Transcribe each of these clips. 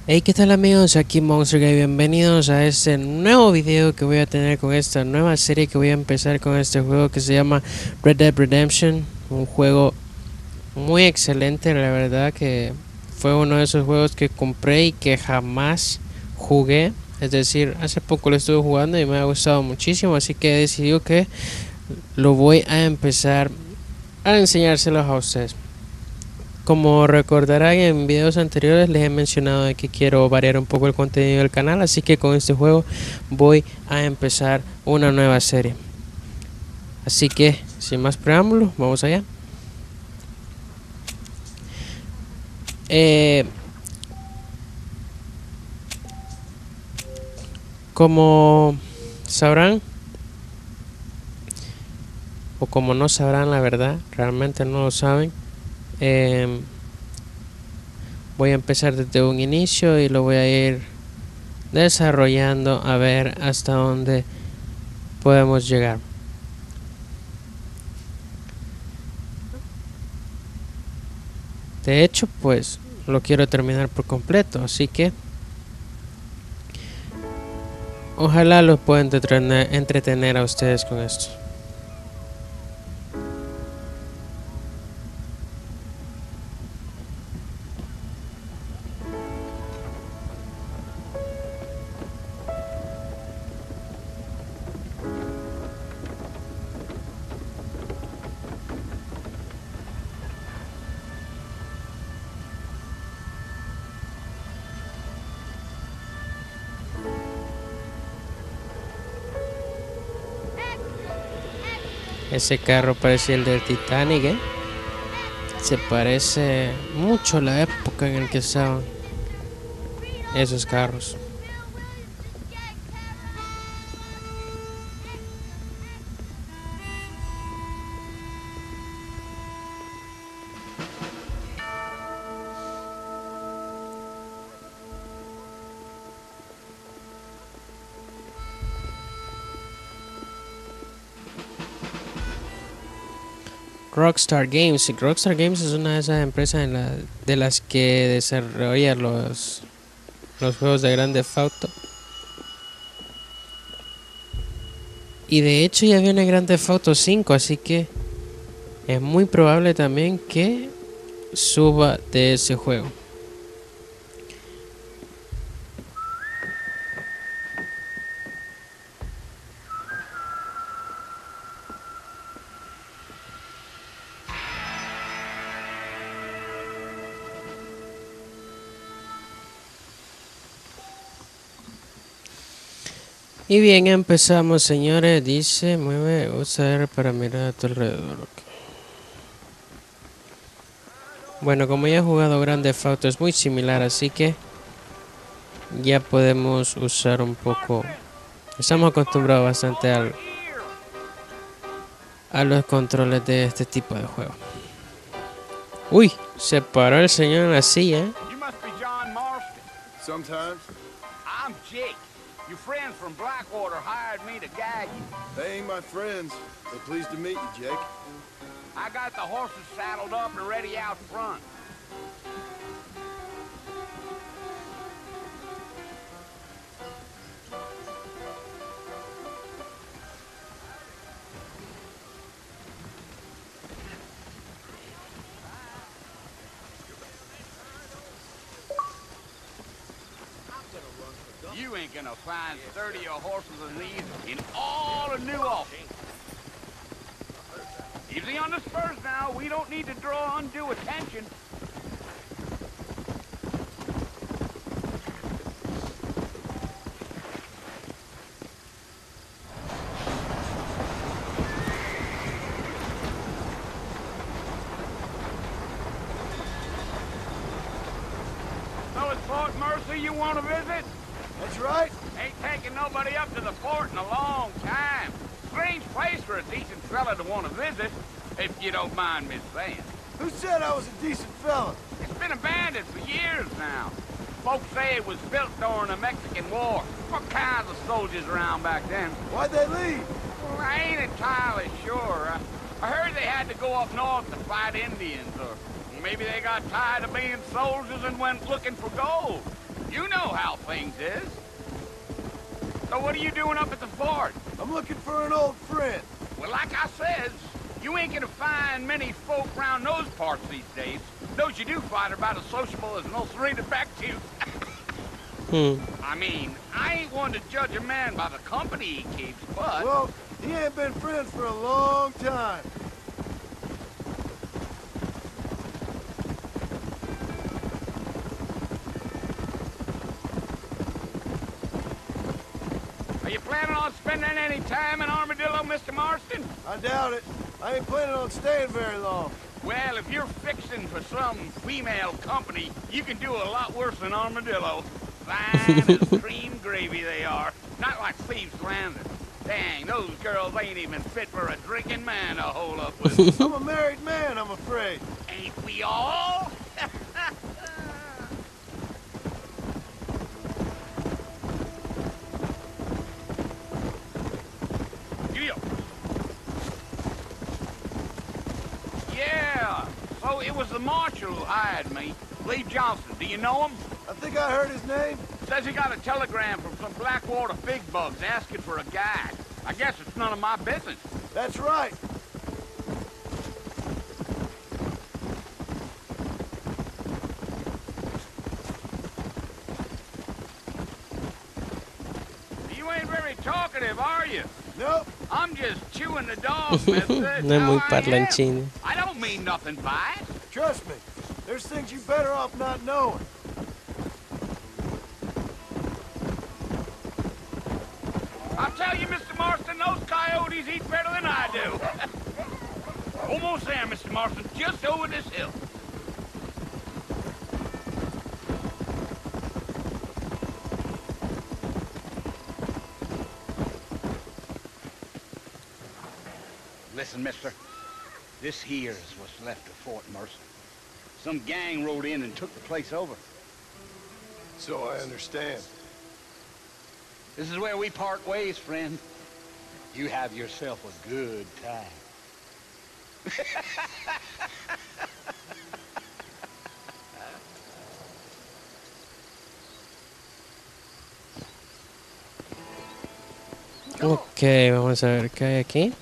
Hey, ¿qué tal amigos? Aquí Monster Guy, bienvenidos a este nuevo video que voy a tener con esta nueva serie que voy a empezar con este juego que se llama Red Dead Redemption. Un juego muy excelente, la verdad que fue uno de esos juegos que compré y que jamás jugué. Es decir, hace poco lo estuve jugando y me ha gustado muchísimo, así que he decidido que lo voy a empezar a enseñárselos a ustedes. Como recordarán, en videos anteriores les he mencionado de que quiero variar un poco el contenido del canal, así que con este juego voy a empezar una nueva serie. Así que, sin más preámbulos, vamos allá. Como sabrán, o como no sabrán, la verdad, realmente no lo saben, voy a empezar desde un inicio y lo voy a ir desarrollando a ver hasta dónde podemos llegar. De hecho, pues lo quiero terminar por completo, así que ojalá los pueda entretener a ustedes con esto. Ese carro parece el del Titanic, ¿eh? Se parece mucho a la época en la que estaban esos carros. Rockstar Games. Rockstar Games es una de esas empresas de las que desarrolla los juegos de Grand Theft Auto. Y de hecho ya viene Grand Theft Auto 5, así que es muy probable también que suba de ese juego. Y bien, empezamos, señores. Dice, mueve usar para mirar a tu alrededor. Okay. Bueno, como ya he jugado Grand Theft Auto es muy similar, así que ya podemos usar un poco. Estamos acostumbrados bastante a los controles de este tipo de juego. Uy, se paró el señor en la silla. I'm Jake. Your friends from Blackwater hired me to guide you. They ain't my friends. They're pleased to meet you, Jake. I got the horses saddled up and ready out front. You ain't gonna find sturdier horses than these in all of New Orleans. Easy on the spurs now. We don't need to draw undue attention. So it's Fort Mercy you want to visit? That's right. Ain't taking nobody up to the fort in a long time. Strange place for a decent fella to want to visit, if you don't mind me saying. Who said I was a decent fella? It's been abandoned for years now. Folks say it was built during the Mexican War. What kinds of soldiers around back then? Why'd they leave? Well, I ain't entirely sure. I heard they had to go up north to fight Indians, or maybe they got tired of being soldiers and went looking for gold. You know how things is. So what are you doing up at the fort? I'm looking for an old friend. Well, like I says, you ain't gonna find many folk round those parts these days. Those you do find are about as sociable as an old serena back tooth. I mean, I ain't one to judge a man by the company he keeps, but... Well, he ain't been friends for a long time. Are you planning on spending any time in Armadillo, Mr. Marston? I doubt it. I ain't planning on staying very long. Well, if you're fixing for some female company, you can do a lot worse than Armadillo. Fine as cream gravy they are. Not like Thieves' Landing. Dang, those girls ain't even fit for a drinking man to hold up with. I'm a married man, I'm afraid. Ain't we all? Yeah, so it was the marshal who hired me. Lee Johnson, do you know him? I think I heard his name. Says he got a telegram from some Blackwater big bugs asking for a guide. I guess it's none of my business. That's right. You ain't very talkative, are you? Nope. I'm just chewing the dog, mister. That's No es how muy I am. parlanchín. I don't mean nothing by it. Trust me. There's things you better off not knowing. I'll tell you, Mr. Marston, those coyotes eat better than I do. Almost there, Mr. Marston, just over this hill. Listen, mister. This here is what's left of Fort Mercer. Some gang rode in and took the place over. So I understand. This is where we part ways, friend. You have yourself a good time. Ok, vamos a ver qué hay aquí.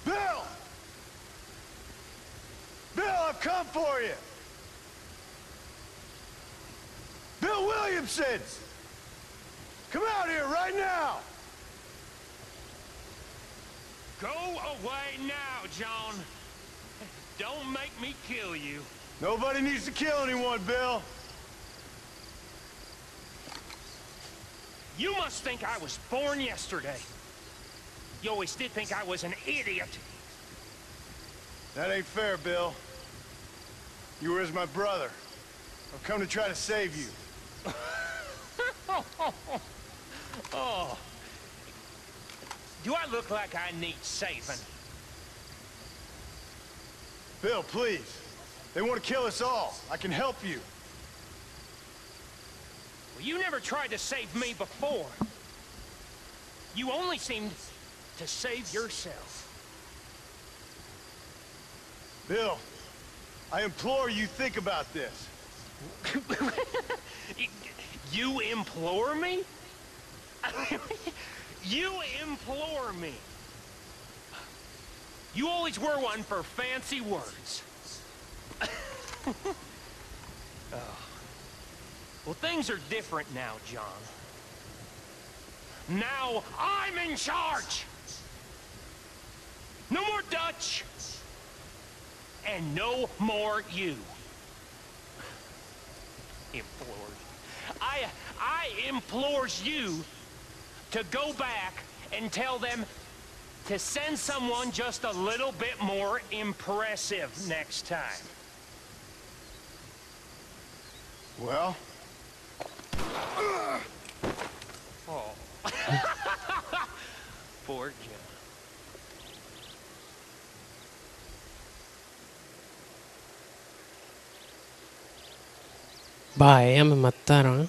Bill! Bill, I've come for you! Bill Williamson! Come out here right now! Go away now, John. Don't make me kill you. Nobody needs to kill anyone, Bill. You must think I was born yesterday. You always did think I was an idiot. That ain't fair, Bill. You were as my brother. I've come to try to save you. Oh. Do I look like I need saving? Bill, please. They want to kill us all. I can help you. Well, you never tried to save me before. You only seemed to save yourself. Bill, I implore you think about this. You implore me? You implore me. You always were one for fancy words. Oh. Well, things are different now, John. Now I'm in charge. No more Dutch. And no more you. Implores. I implores you to go back and tell them to send someone just a little bit more impressive next time. Well? Oh. Poor John. Vaya, me mataron, ¿eh?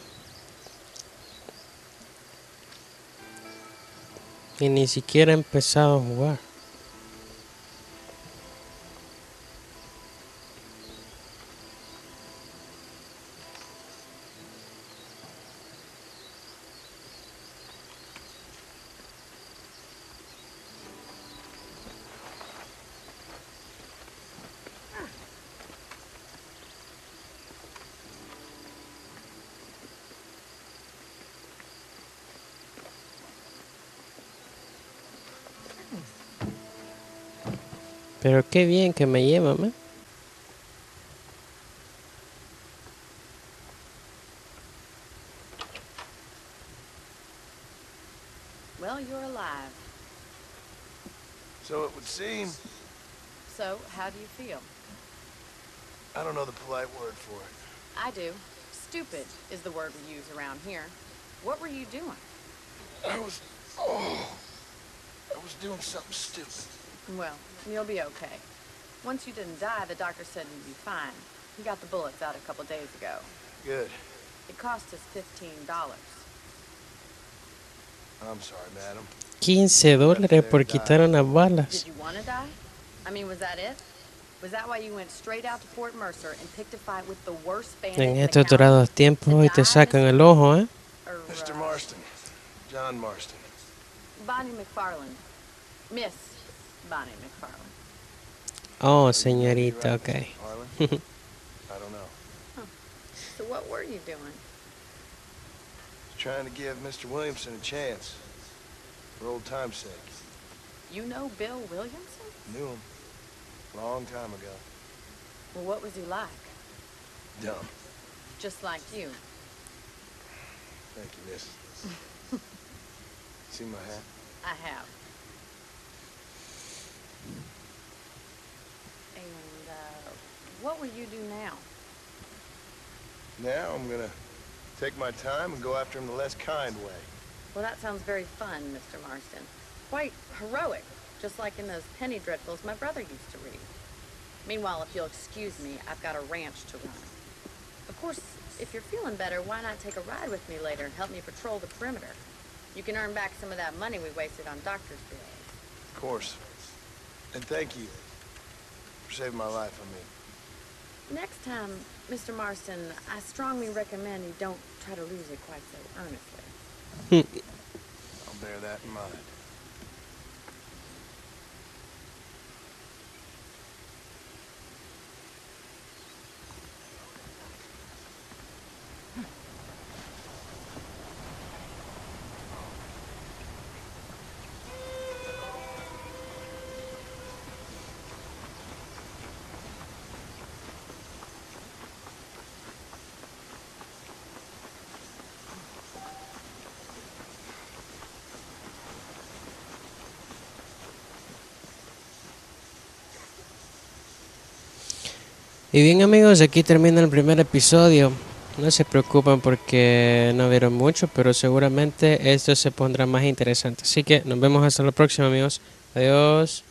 Y ni siquiera he empezado a jugar. Pero qué bien que me lleva, ¿me? Well, you're alive. So it would seem. So, how do you feel? I don't know the polite word for it. I do. Stupid is the word we use around here. What were you doing? I was doing something stupid. Well, you'll be okay. Once you didn't die, the doctor said you'd be fine. He got the bullets out a couple days ago. Good. It cost us $15. I'm sorry, madam. $15 por quitar unas balas. Did you want to die? I mean, was that it? Was that why you went straight out to Fort Mercer and picked a fight with the worst bandit En in the estos county? dorados tiempos hoy te sacan el ojo, ¿eh? Or, Mr. Marston. John Marston. Bonnie McFarland. Miss Bonnie McFarland. Oh, señorita, ok. Harlan? I don't know. So what were you doing? Trying to give Mr. Williamson a chance. For old time's sake. You know Bill Williamson? Knew him. Long time ago. Well, what was he like? Dumb. Just like you. Thank you, miss. See my hat? I have. And, what will you do now? Now I'm gonna take my time and go after him the less kind way. Well, that sounds very fun, Mr. Marston. Quite heroic, just like in those penny dreadfuls my brother used to read. Meanwhile, if you'll excuse me, I've got a ranch to run. Of course, if you're feeling better, why not take a ride with me later and help me patrol the perimeter? You can earn back some of that money we wasted on doctor's bills. Of course. And thank you for saving my life, I mean. Next time, Mr. Marston, I strongly recommend you don't try to lose it quite so earnestly. I'll bear that in mind. Y bien amigos, aquí termina el primer episodio. No se preocupen porque no vieron mucho, pero seguramente esto se pondrá más interesante. Así que nos vemos hasta la próxima amigos. Adiós.